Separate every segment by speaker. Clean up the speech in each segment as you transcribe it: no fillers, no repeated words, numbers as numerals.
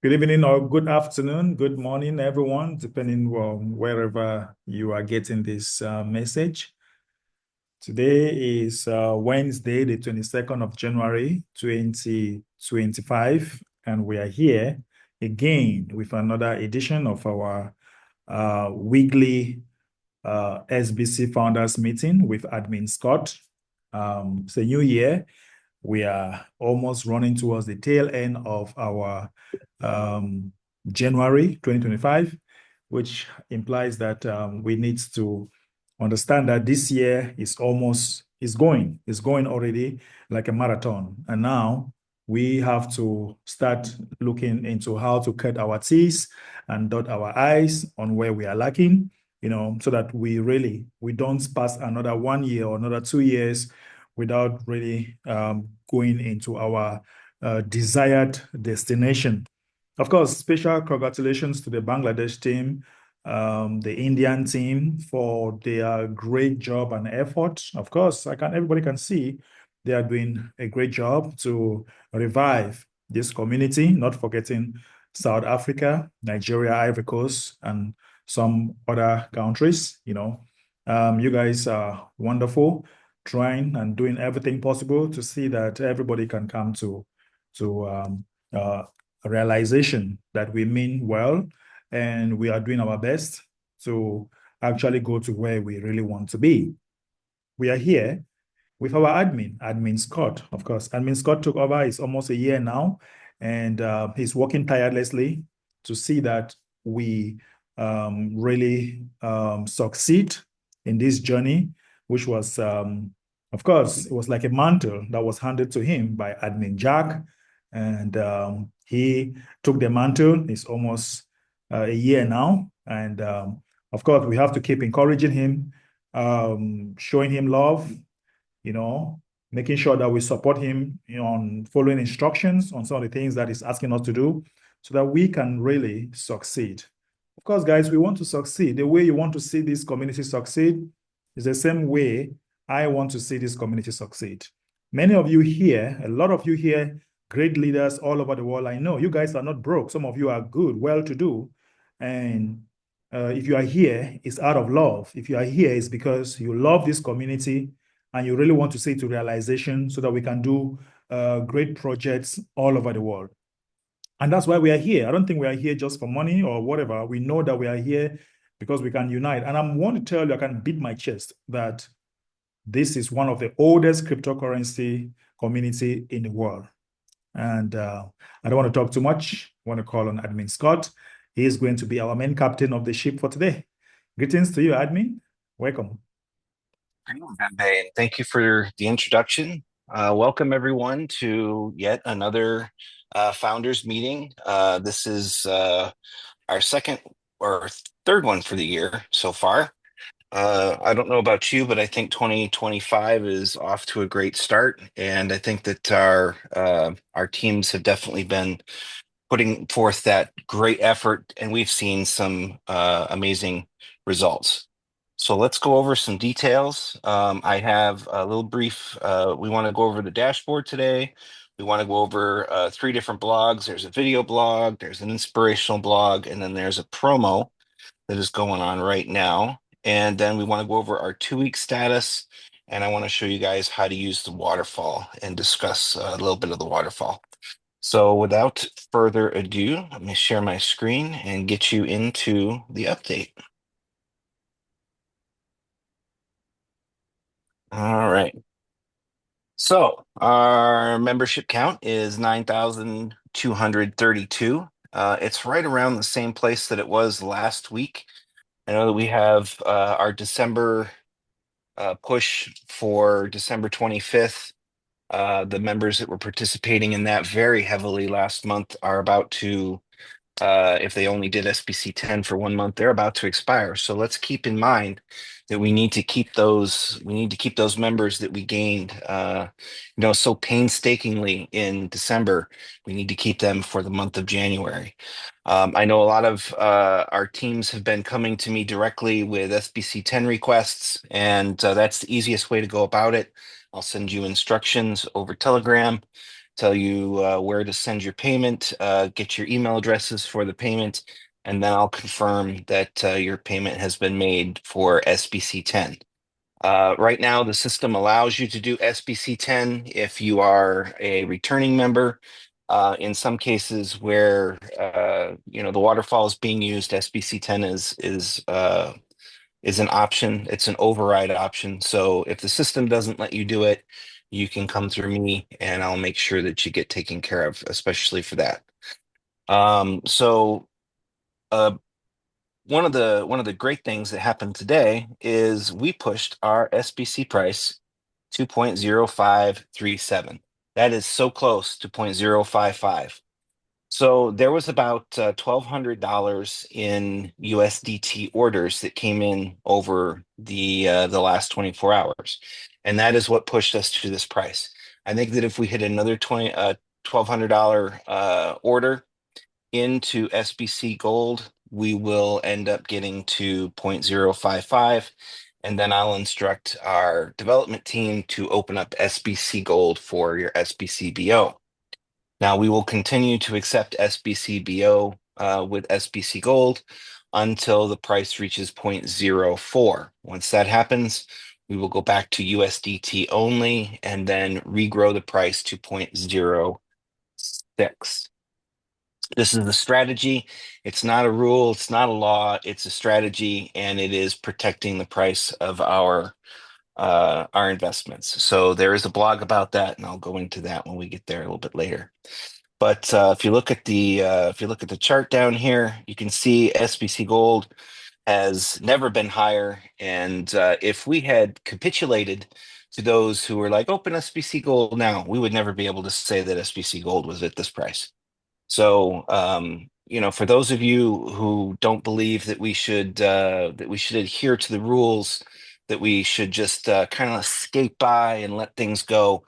Speaker 1: Good evening or good afternoon, good morning, everyone, depending on wherever you are getting this message. Today is Wednesday, the 22nd of January, 2025, and we are here again with another edition of our weekly SBC Founders Meeting with Admin Scott. It's a new year. We are almost running towards the tail end of our January 2025, which implies that we need to understand that this year is going already like a marathon. And now we have to start looking into how to cut our T's and dot our I's on where we are lacking, so that we don't pass another 1 year or another 2 years without really going into our desired destination. Of course, special congratulations to the Bangladesh team, the Indian team for their great job and effort. Of course, everybody can see they are doing a great job to revive this community, not forgetting South Africa, Nigeria, Ivory Coast, and some other countries. You guys are wonderful, trying and doing everything possible to see that everybody can come to a realization that we mean well and we are doing our best to actually go to where we really want to be. We are here with our admin Scott. Of course, admin Scott took over. It's almost a year now, and he's working tirelessly to see that we really succeed in this journey, which was, of course, it was like a mantle that was handed to him by admin Jack, and he took the mantle. It's almost a year now, and of course, we have to keep encouraging him, showing him love, making sure that we support him on following instructions on some of the things that he's asking us to do so that we can really succeed. Of course, guys, we want to succeed. The way you want to see this community succeed is the same way I want to see this community succeed. Many of you here, a lot of you here, great leaders all over the world. I know you guys are not broke. Some of you are good, well-to-do. And if you are here, it's out of love. If you are here, it's because you love this community and you really want to see it to realization so that we can do great projects all over the world. And that's why we are here. I don't think we are here just for money or whatever. We know that we are here because we can unite. And I want to tell you, I can beat my chest that this is one of the oldest cryptocurrency community in the world. And I don't want to talk too much. I want to call on Admin Scott. He is going to be our main captain of the ship for today. Greetings to you, Admin. Welcome.
Speaker 2: Thank you for the introduction. Welcome, everyone, to yet another founders meeting. This is our second or third one for the year so far. I don't know about you, but I think 2025 is off to a great start, and I think that our teams have definitely been putting forth that great effort, and we've seen some amazing results. So let's go over some details. I have a little brief. We want to go over the dashboard today. We want to go over 3 different blogs. There's a video blog, there's an inspirational blog, and then there's a promo that is going on right now. And then we want to go over our 2-week status. And I want to show you guys how to use the waterfall and discuss a little bit of the waterfall. So without further ado, let me share my screen and get you into the update. All right. So our membership count is 9,232. It's right around the same place that it was last week. I know that we have our December push for December 25th. The members that were participating in that very heavily last month are about to, if they only did SBC 10 for 1 month, they're about to expire. So let's keep in mind that we need to keep those members that we gained, so painstakingly in December. We need to keep them for the month of January. I know a lot of our teams have been coming to me directly with SBC 10 requests, and that's the easiest way to go about it. I'll send you instructions over Telegram, tell you where to send your payment, get your email addresses for the payment, and then I'll confirm that your payment has been made for SBC 10. Right now, the system allows you to do SBC 10 if you are a returning member. In some cases where the waterfall is being used, SBC 10 is an option. It's an override option. So if the system doesn't let you do it, you can come through me and I'll make sure that you get taken care of, especially for that. So uh, one of the great things that happened today is we pushed our SBC price to 0.0537. That is so close to 0.055. So there was about $1,200 in USDT orders that came in over the last 24 hours, and that is what pushed us to this price. I think that if we hit another $1,200 order into SBC Gold, we will end up getting to 0.055, and then I'll instruct our development team to open up SBC Gold for your SBCBO. Now, we will continue to accept SBCBO with SBC Gold until the price reaches 0.04. Once that happens, we will go back to USDT only and then regrow the price to 0.06. This is the strategy. It's not a rule, it's not a law, it's a strategy, and it is protecting the price of our investments. So there is a blog about that, and I'll go into that when we get there a little bit later. But if you look at the chart down here, you can see SBC Gold has never been higher. And if we had capitulated to those who were like, open SBC Gold now, we would never be able to say that SBC Gold was at this price. So for those of you who don't believe that we should adhere to the rules, that we should just kind of skate by and let things go.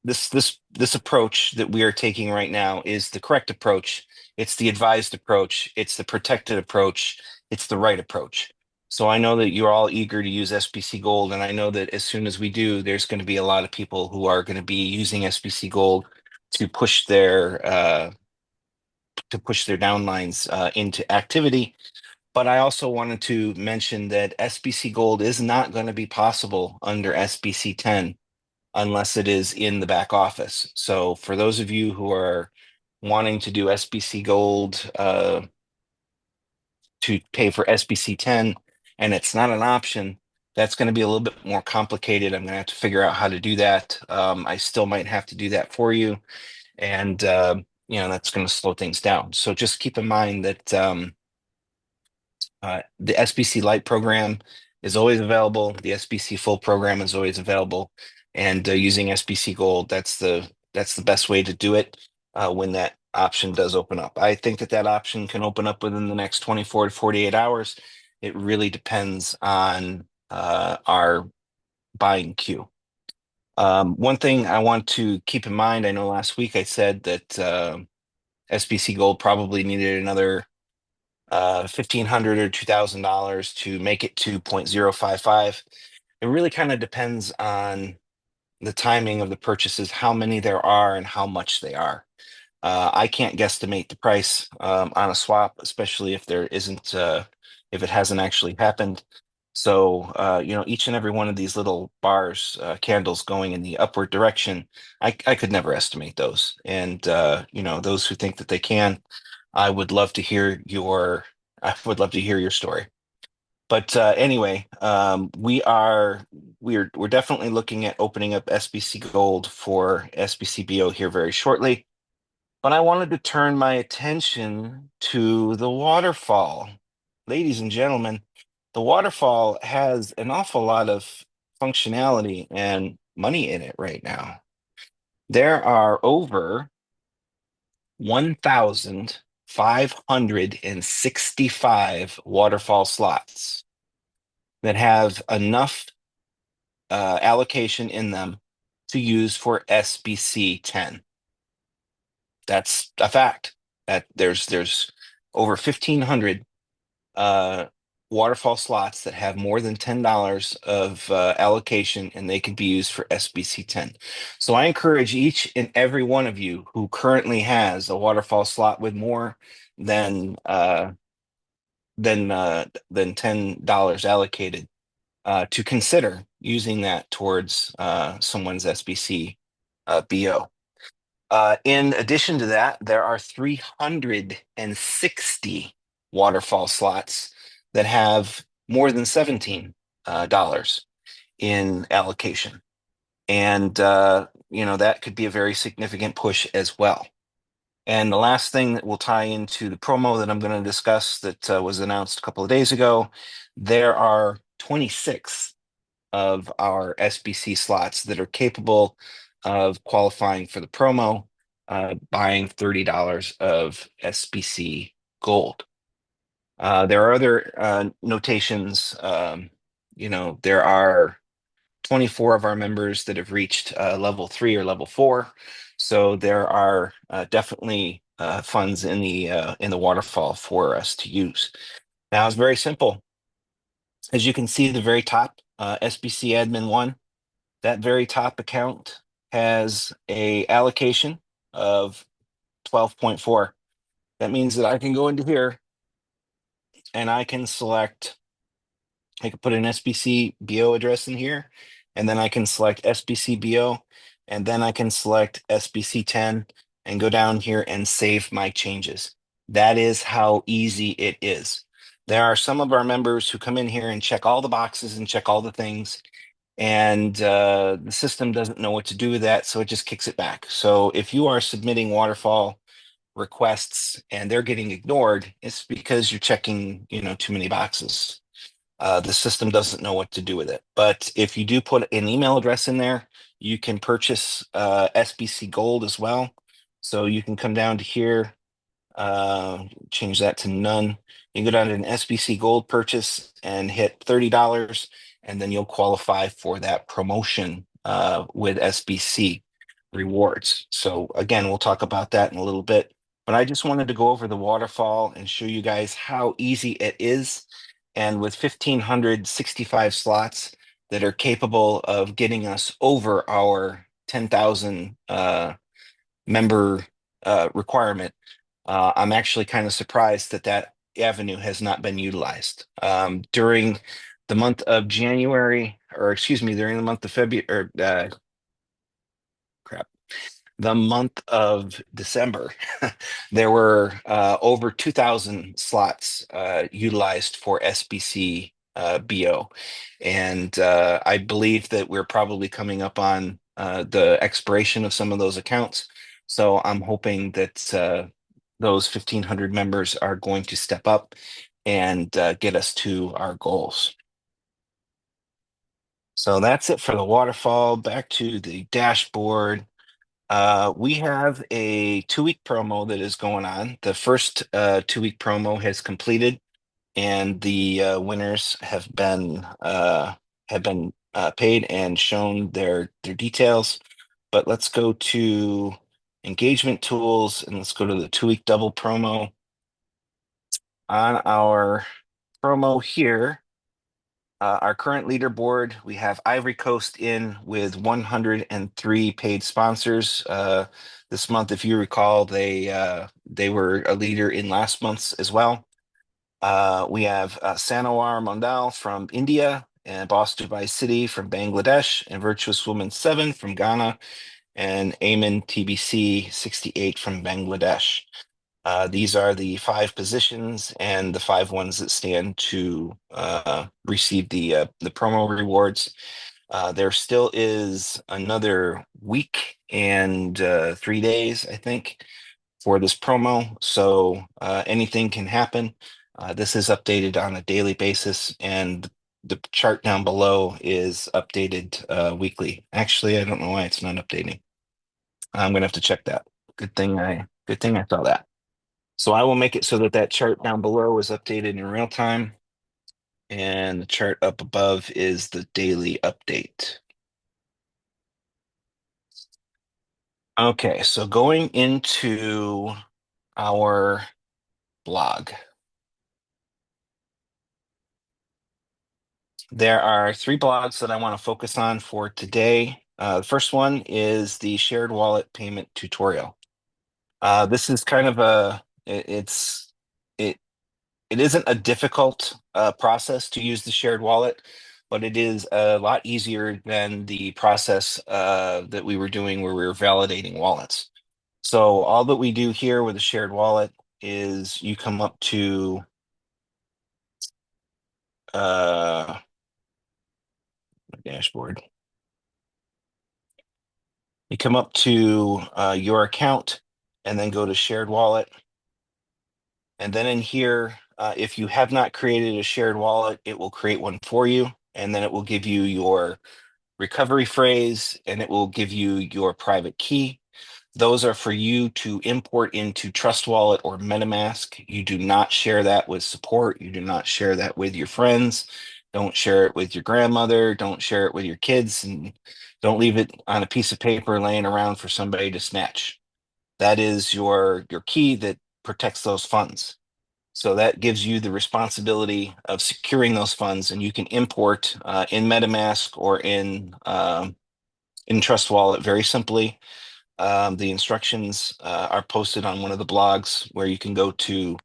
Speaker 2: This approach that we are taking right now is the correct approach. It's the advised approach. It's the protected approach. It's the right approach. So I know that you're all eager to use SBC Gold, and I know that as soon as we do, there's going to be a lot of people who are going to be using SBC Gold to push their downlines into activity. But I also wanted to mention that SBC Gold is not going to be possible under SBC 10 unless it is in the back office. So for those of you who are wanting to do SBC Gold to pay for SBC 10 and it's not an option, that's going to be a little bit more complicated. I'm going to have to figure out how to do that. I still might have to do that for you. And, that's going to slow things down. So just keep in mind that the SBC Lite program is always available. The SBC Full program is always available. And using SBC Gold, that's the best way to do it when that option does open up. I think that option can open up within the next 24 to 48 hours. It really depends on our buying queue. One thing I want to keep in mind, I know last week I said that SBC Gold probably needed another $1,500 or $2,000 to make it to 0.055. It really kind of depends on the timing of the purchases, how many there are and how much they are. I can't guesstimate the price on a swap, especially if there isn't, if it hasn't actually happened. So, each and every one of these little bars, candles going in the upward direction, I could never estimate those. And, those who think that they can, I would love to hear your story. But anyway, we're definitely looking at opening up SBC Gold for SBCBO here very shortly. But I wanted to turn my attention to the waterfall. Ladies and gentlemen, the waterfall has an awful lot of functionality and money in it right now. There are over 1,565 waterfall slots that have enough allocation in them to use for SBC 10. That's a fact. That there's over 1,500 waterfall slots that have more than $10 of allocation, and they can be used for SBC 10. So I encourage each and every one of you who currently has a waterfall slot with more than $10 allocated to consider using that towards someone's SBC BO. In addition to that, there are 360 waterfall slots that have more than $17 in allocation. And, that could be a very significant push as well. And the last thing that will tie into the promo that I'm going to discuss that was announced a couple of days ago, there are 26 of our SBC slots that are capable of qualifying for the promo, buying $30 of SBC Gold. There are other notations. There are 24 of our members that have reached level 3 or level 4. So there are definitely funds in the waterfall for us to use. Now it's very simple. As you can see, the very top SBC Admin 1, that very top account has a allocation of 12.4. That means that I can go into here and I can put an SBC BO address in here, and then I can select SBC BO, and then I can select SBC 10 and go down here and save my changes. That is how easy it is. There are some of our members who come in here and check all the boxes and check all the things, and the system doesn't know what to do with that, so it just kicks it back. So if you are submitting waterfall requests and they're getting ignored, it's because you're checking, too many boxes. The system doesn't know what to do with it. But if you do put an email address in there, you can purchase SBC Gold as well. So you can come down to here, change that to none. You can go down to an SBC Gold purchase and hit $30, and then you'll qualify for that promotion with SBC rewards. So again, we'll talk about that in a little bit. But I just wanted to go over the waterfall and show you guys how easy it is. And with 1,565 slots that are capable of getting us over our 10,000 member requirement, I'm actually kind of surprised that avenue has not been utilized. During the month of January, or excuse me, during the month of February, or the month of December, there were over 2,000 slots utilized for SBC BO. And I believe that we're probably coming up on the expiration of some of those accounts. So I'm hoping that those 1,500 members are going to step up and get us to our goals. So that's it for the waterfall. Back to the dashboard. We have a 2-week promo that is going on. The first 2-week promo has completed, and the winners have been paid and shown their details. But let's go to engagement tools and let's go to the 2-week double promo. On our promo here, our current leaderboard, we have Ivory Coast in with 103 paid sponsors. This month, if you recall, they were a leader in last month's as well. We have Sanawar Mondal from India, and Boss Dubai City from Bangladesh, and Virtuous Woman 7 from Ghana, and Amen TBC 68 from Bangladesh. These are the 5 positions and the 5 ones that stand to receive the promo rewards. There still is another week and 3 days, I think, for this promo. So anything can happen. This is updated on a daily basis, and the chart down below is updated weekly. Actually, I don't know why it's not updating. I'm gonna have to check that. Good thing I saw that. So I will make it so that chart down below is updated in real time, and the chart up above is the daily update. Okay, so going into our blog. There are 3 blogs that I want to focus on for today. The first one is the shared wallet payment tutorial. This is kind of it isn't a difficult process to use the shared wallet, but it is a lot easier than the process that we were doing where we were validating wallets. So all that we do here with a shared wallet is you come up to dashboard. You come up to your account and then go to shared wallet. And then in here, if you have not created a shared wallet, it will create one for you. And then it will give you your recovery phrase and it will give you your private key. Those are for you to import into Trust Wallet or MetaMask. You do not share that with support. You do not share that with your friends. Don't share it with your grandmother. Don't share it with your kids. And don't leave it on a piece of paper laying around for somebody to snatch. That is your key that protects those funds. So that gives you the responsibility of securing those funds, and you can import in MetaMask or in Trust Wallet very simply. The instructions are posted on one of the blogs where you can go to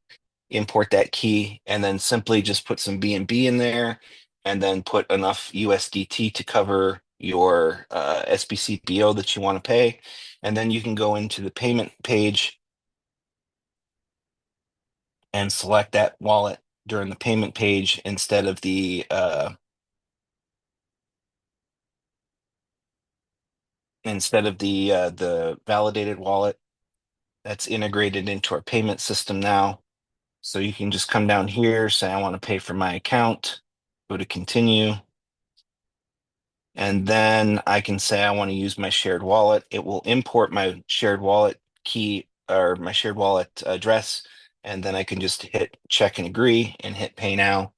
Speaker 2: import that key and then simply just put some BNB in there and then put enough USDT to cover your SBC BO that you want to pay. And then you can go into the payment page and select that wallet during the payment page instead of the the validated wallet that's integrated into our payment system now. So you can just come down here, say I want to pay for my account, go to continue, and then I can say I want to use my shared wallet. It will import my shared wallet key or my shared wallet address, and then I can just hit check and agree and hit pay now,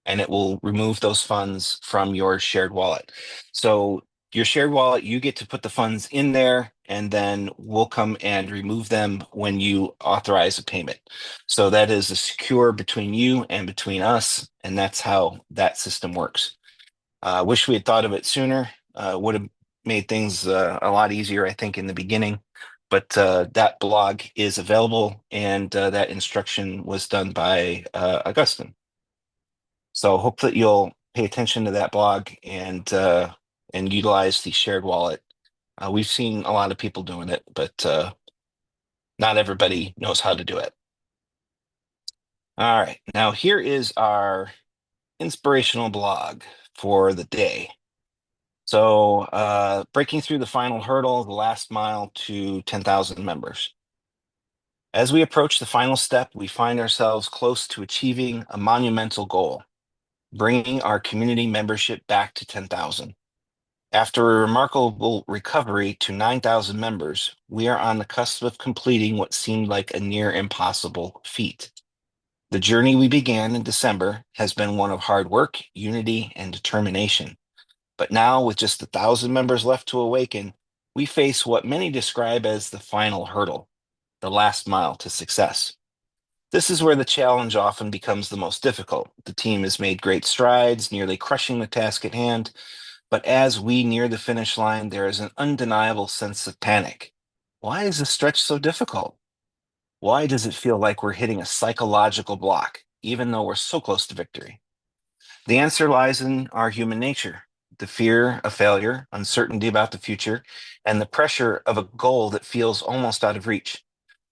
Speaker 2: and it will remove those funds from your shared wallet. So your shared wallet, you get to put the funds in there, and then we'll come and remove them when you authorize a payment. So that is a secure between you and between us, and that's how that system works. Wish we had thought of it sooner. Would have made things a lot easier, I think, in the beginning. But that blog is available, and that instruction was done by Augustine. So hope that you'll pay attention to that blog and utilize the shared wallet. We've seen a lot of people doing it, but not everybody knows how to do it. All right, now here is our inspirational blog for the day. So breaking through the final hurdle, the last mile to 10,000 members. As we approach the final step, we find ourselves close to achieving a monumental goal, bringing our community membership back to 10,000. After a remarkable recovery to 9,000 members, we are on the cusp of completing what seemed like a near impossible feat. The journey we began in December has been one of hard work, unity, and determination. But now, with just 1,000 members left to awaken, we face what many describe as the final hurdle, the last mile to success. This is where the challenge often becomes the most difficult. The team has made great strides, nearly crushing the task at hand. But as we near the finish line, there is an undeniable sense of panic. Why is this stretch so difficult? Why does it feel like we're hitting a psychological block, even though we're so close to victory? The answer lies in our human nature, the fear of failure, uncertainty about the future, and the pressure of a goal that feels almost out of reach.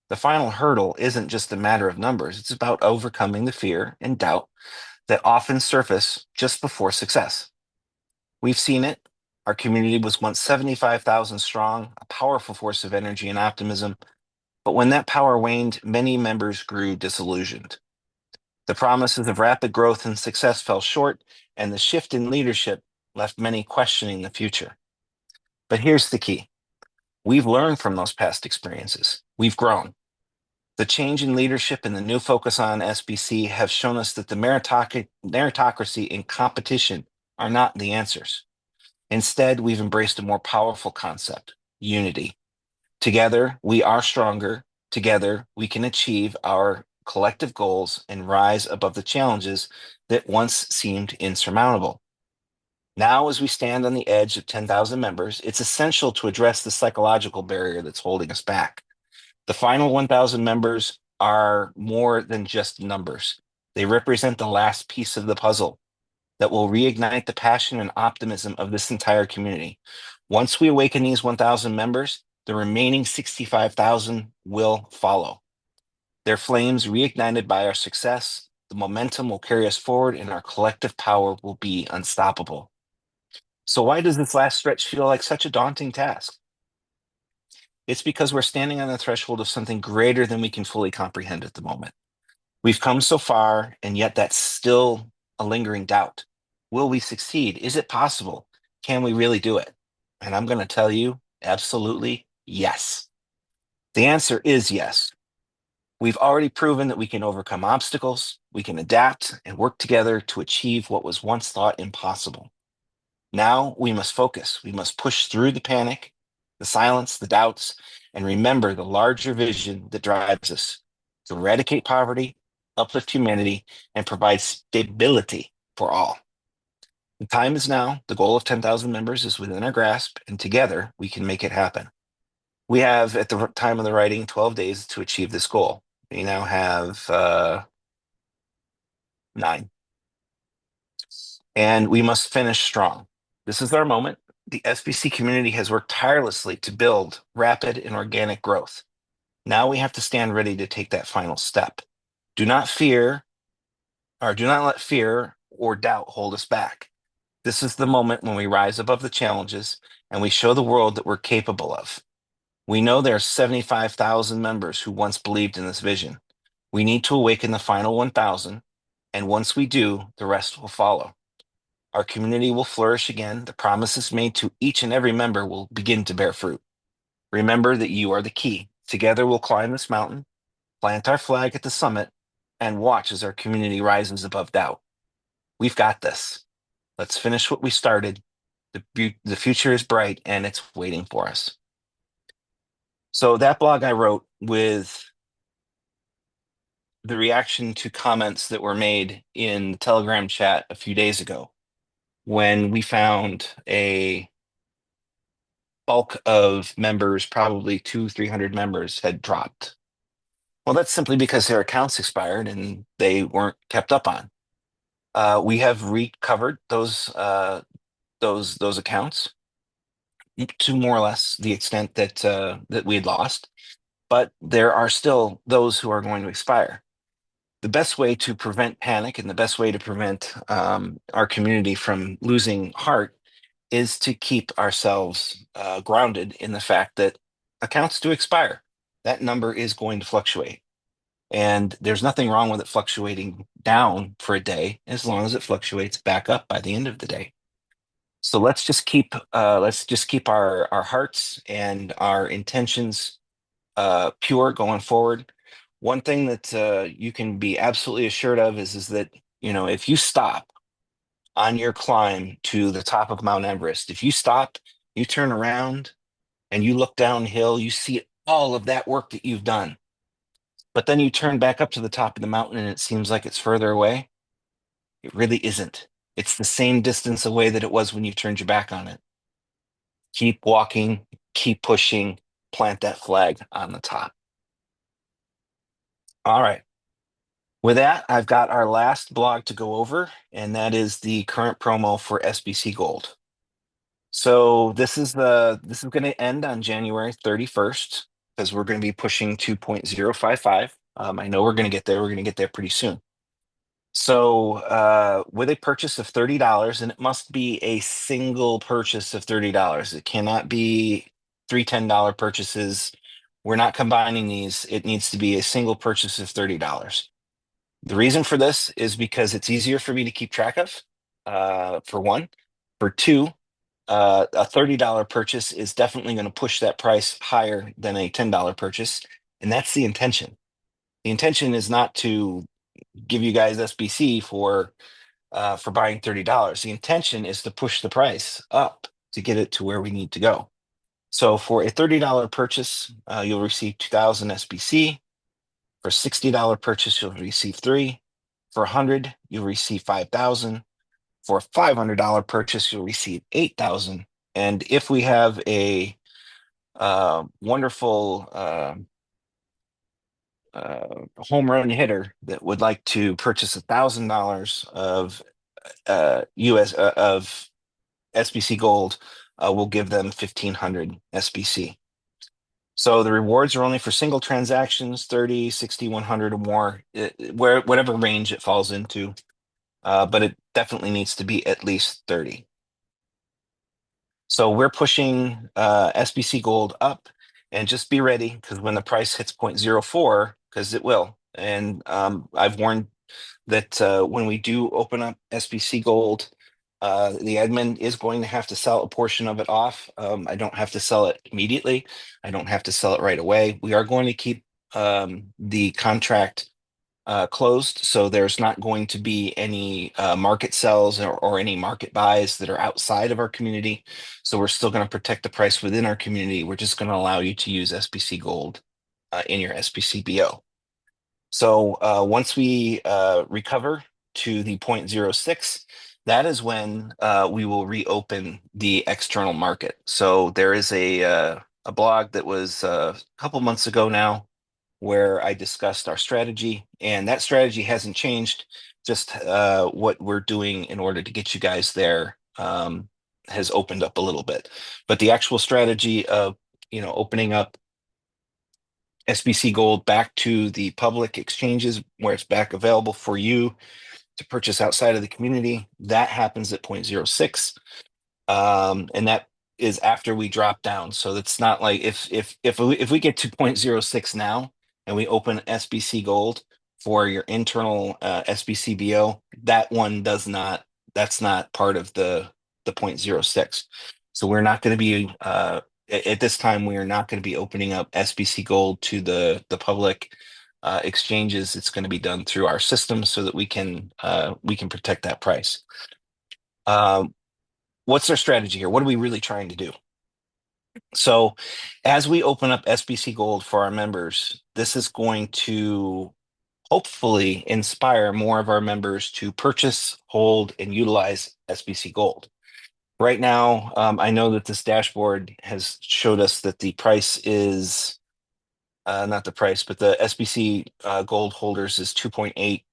Speaker 2: The final hurdle isn't just a matter of numbers, it's about overcoming the fear and doubt that often surface just before success. We've seen it. Our community was once 75,000 strong, a powerful force of energy and optimism. But when that power waned, many members grew disillusioned. The promises of rapid growth and success fell short, and the shift in leadership left many questioning the future. But here's the key. We've learned from those past experiences. We've grown. The change in leadership and the new focus on SBC have shown us that the meritocracy and competition are not the answers. Instead, we've embraced a more powerful concept, unity. Together, we are stronger. Together, we can achieve our collective goals and rise above the challenges that once seemed insurmountable. Now, as we stand on the edge of 10,000 members, it's essential to address the psychological barrier that's holding us back. The final 1,000 members are more than just numbers. They represent the last piece of the puzzle that will reignite the passion and optimism of this entire community. Once we awaken these 1,000 members, the remaining 65,000 will follow. Their flames reignited by our success, the momentum will carry us forward and our collective power will be unstoppable. So why does this last stretch feel like such a daunting task? It's because we're standing on the threshold of something greater than we can fully comprehend at the moment. We've come so far, and yet that's still a lingering doubt. Will we succeed? Is it possible? Can we really do it? And I'm going to tell you, absolutely yes. The answer is yes. We've already proven that we can overcome obstacles, we can adapt and work together to achieve what was once thought impossible. Now we must focus. We must push through the panic, the silence, the doubts, and remember the larger vision that drives us to eradicate poverty, uplift humanity, and provide stability for all. The time is now. The goal of 10,000 members is within our grasp, and together we can make it happen. We have, at the time of the writing, 12 days to achieve this goal. We now have 9. And we must finish strong. This is our moment. The SBC community has worked tirelessly to build rapid and organic growth. Now we have to stand ready to take that final step. Do not let fear or doubt hold us back. This is the moment when we rise above the challenges and we show the world that we're capable of. We know there are 75,000 members who once believed in this vision. We need to awaken the final 1,000, and once we do, the rest will follow. Our community will flourish again. The promises made to each and every member will begin to bear fruit. Remember that you are the key. Together we'll climb this mountain, plant our flag at the summit, and watch as our community rises above doubt. We've got this. Let's finish what we started. The future is bright and it's waiting for us. So that blog I wrote with the reaction to comments that were made in the Telegram chat a few days ago, when we found a bulk of members, probably 200-300 members, had dropped. Well, that's simply because their accounts expired and they weren't kept up on. We have recovered those accounts to more or less the extent that that we had lost, but there are still those who are going to expire. The best way to prevent panic and the best way to prevent our community from losing heart is to keep ourselves grounded in the fact that accounts do expire. That number is going to fluctuate. And there's nothing wrong with it fluctuating down for a day as long as it fluctuates back up by the end of the day. So let's just keep our hearts and our intentions pure going forward. One thing that you can be absolutely assured of is that, you know, if you stop on your climb to the top of Mount Everest, if you stop, you turn around and you look downhill, you see all of that work that you've done. But then you turn back up to the top of the mountain and it seems like it's further away. It really isn't. It's the same distance away that it was when you turned your back on it. Keep walking, keep pushing, plant that flag on the top. All right. With that, I've got our last blog to go over, and that is the current promo for SBC Gold. So this is going to end on January 31st because we're going to be pushing 2.055. I know we're going to get there. We're going to get there pretty soon. So with a purchase of $30, and it must be a single purchase of $30. It cannot be three $10 purchases. We're not combining these. It needs to be a single purchase of $30. The reason for this is because it's easier for me to keep track of, for one. For two, a $30 purchase is definitely going to push that price higher than a $10 purchase, and that's the intention. The intention is not to give you guys SBC for buying $30. The intention is to push the price up to get it to where we need to go. So for a $30 purchase, you'll receive 2,000 SBC. For a $60 purchase, you'll receive 3. For 100, you'll receive 5,000. For a $500 purchase, you'll receive 8,000. And if we have a wonderful home run hitter that would like to purchase $1,000 of US of SBC Gold, we'll give them 1,500 SBC. So the rewards are only for single transactions, 30, 60, 100 or more, whatever range it falls into. But it definitely needs to be at least 30. So we're pushing SBC Gold up, and just be ready, because when the price hits 0.04, because it will, and I've warned that when we do open up SBC Gold, the admin is going to have to sell a portion of it off. I don't have to sell it immediately. I don't have to sell it right away. We are going to keep the contract closed, so there's not going to be any market sells or any market buys that are outside of our community. So we're still going to protect the price within our community. We're just going to allow you to use SBC Gold in your SBC BO. So once we recover to the 0.06, that is when we will reopen the external market. So there is a blog that was a couple months ago now where I discussed our strategy, and that strategy hasn't changed. Just what we're doing in order to get you guys there has opened up a little bit. But the actual strategy of opening up SBC Gold back to the public exchanges where it's back available for you to purchase outside of the community, that happens at 0.06. And that is after we drop down. So it's not like if we get to 0.06 now and we open SBC Gold for your internal SBC BO, that's not part of the 0.06. So we're not going to be at this time, we are not going to be opening up SBC Gold to the public exchanges. It's going to be done through our system so that we can protect that price. What's our strategy here? What are we really trying to do? So as we open up SBC Gold for our members, this is going to hopefully inspire more of our members to purchase, hold, and utilize SBC Gold. Right now, I know that this dashboard has showed us that the price is not the price, but the SBC Gold holders is 2.8.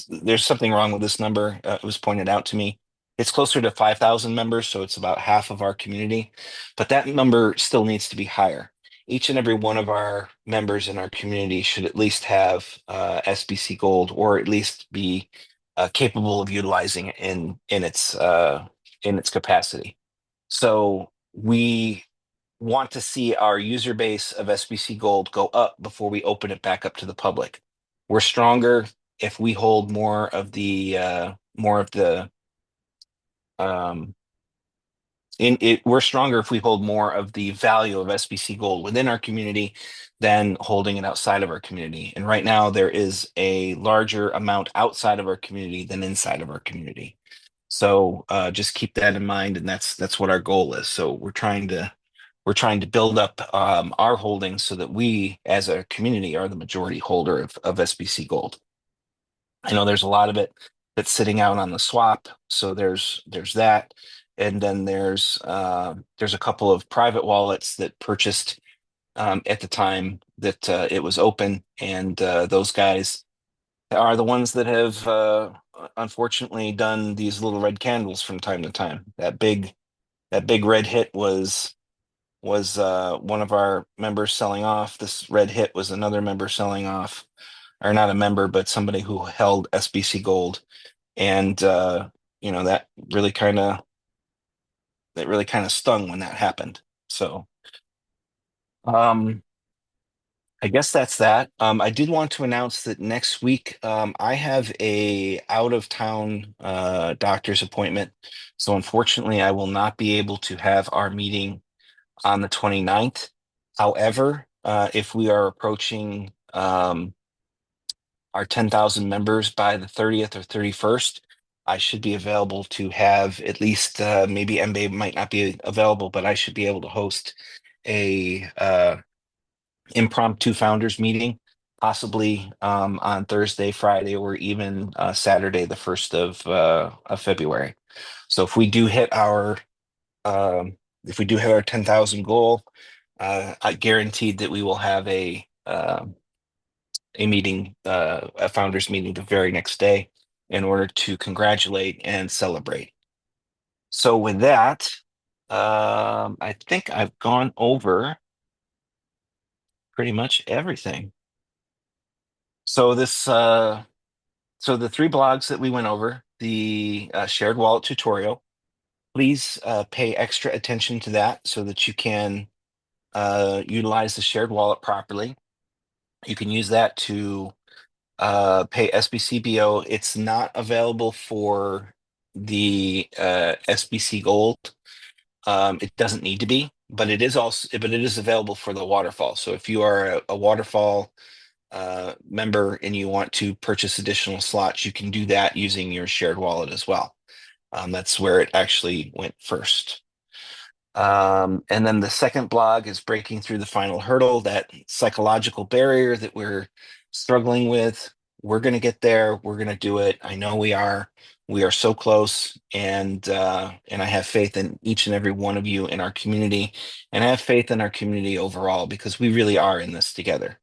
Speaker 2: There's something wrong with this number. It was pointed out to me. It's closer to 5,000 members, so it's about half of our community, but that number still needs to be higher. Each and every one of our members in our community should at least have SBC Gold, or at least be capable of utilizing it in its capacity. So we want to see our user base of SBC Gold go up before we open it back up to the public. We're stronger if we hold more of the we're stronger if we hold more of the value of SBC Gold within our community than holding it outside of our community. And right now there is a larger amount outside of our community than inside of our community. So just keep that in mind, and that's what our goal is. So we're trying to build up our holdings so that we as a community are the majority holder of SBC Gold. I know there's a lot of it that's sitting out on the swap, so there's that, and then there's a couple of private wallets that purchased at the time that it was open, and those guys are the ones that have unfortunately done these little red candles from time to time. That big red hit was one of our members selling off. This red hit was another member selling off, or not a member, but somebody who held SBC Gold, and that really kind of stung when that happened. So I guess that's that. I did want to announce that next week I have a out of town doctor's appointment, so unfortunately I will not be able to have our meeting on the 29th. However, if we are approaching our 10,000 members by the 30th or 31st, I should be available to have at least, maybe MBA might not be available, but I should be able to host a impromptu founders meeting possibly on Thursday, Friday, or even Saturday, the 1st of February. So if we do hit our 10,000 goal, I guaranteed that we will have a meeting, a founders meeting the very next day in order to congratulate and celebrate. So with that, I think I've gone over pretty much everything. So the 3 blogs that we went over, the shared wallet tutorial, please pay extra attention to that so that you can utilize the shared wallet properly. You can use that to pay SBCBO. It's not available for the SBC Gold. It doesn't need to be, but it is available for the waterfall. So if you are a waterfall member and you want to purchase additional slots, you can do that using your shared wallet as well. That's where it actually went first. And then the second blog is breaking through the final hurdle, that psychological barrier that we're struggling with. We're going to get there. We're going to do it. I know we are. We are so close, and I have faith in each and every one of you in our community, and I have faith in our community overall because we really are in this together.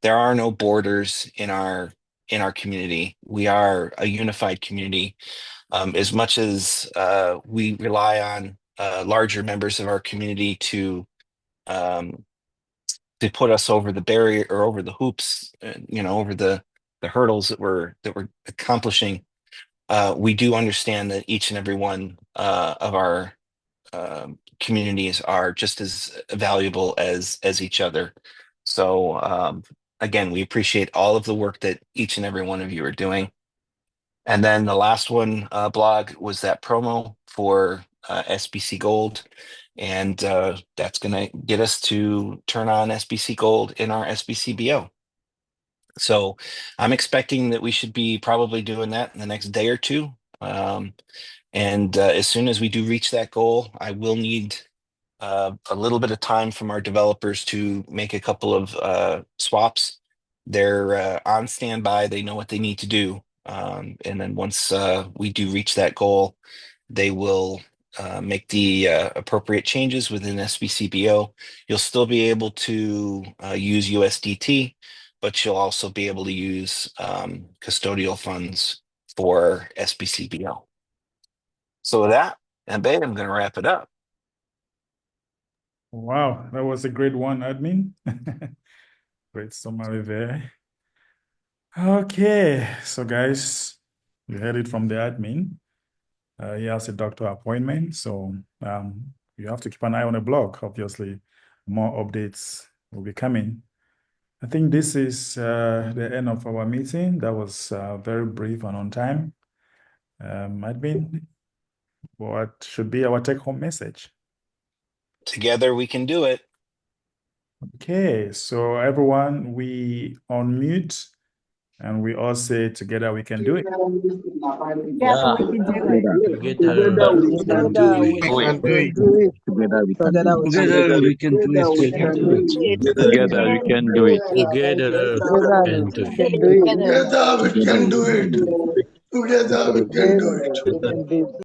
Speaker 2: There are no borders in our community. We are a unified community. As much as we rely on larger members of our community um, to put us over the barrier or over the hoops, over the hurdles that we're accomplishing. We do understand that each and every one of our communities are just as valuable as each other. So again, we appreciate all of the work that each and every one of you are doing. And then the last one blog was that promo for SBC Gold. And that's going to get us to turn on SBC Gold in our SBCBO. So I'm expecting that we should be probably doing that in the next day or two. And as soon as we do reach that goal, I will need a little bit of time from our developers to make a couple of swaps. They're on standby. They know what they need to do. And then once we do reach that goal, they will make the appropriate changes within SBCBO. You'll still be able to use USDT, but you'll also be able to use custodial funds for SBCBO. So with that, and babe, I'm going to wrap it up.
Speaker 1: Wow, that was a great one, admin. Great summary there. Okay, so guys, you heard it from the admin. He has a doctor appointment, so you have to keep an eye on the blog. Obviously, more updates will be coming. I think this is the end of our meeting. That was very brief and on time. Admin, what should be our take-home message?
Speaker 2: Together we can do it.
Speaker 1: Okay, so everyone, we unmute and we all say together we can do it.
Speaker 3: Yeah, we can do it. Together we can do it.
Speaker 4: Together we can
Speaker 3: Together
Speaker 4: do it.
Speaker 3: we can do it.
Speaker 4: Together we can do it.
Speaker 3: Together and do it.
Speaker 5: Together we can do it.
Speaker 4: Together we can do it.
Speaker 5: Together we can do it.
Speaker 3: Together we can do it.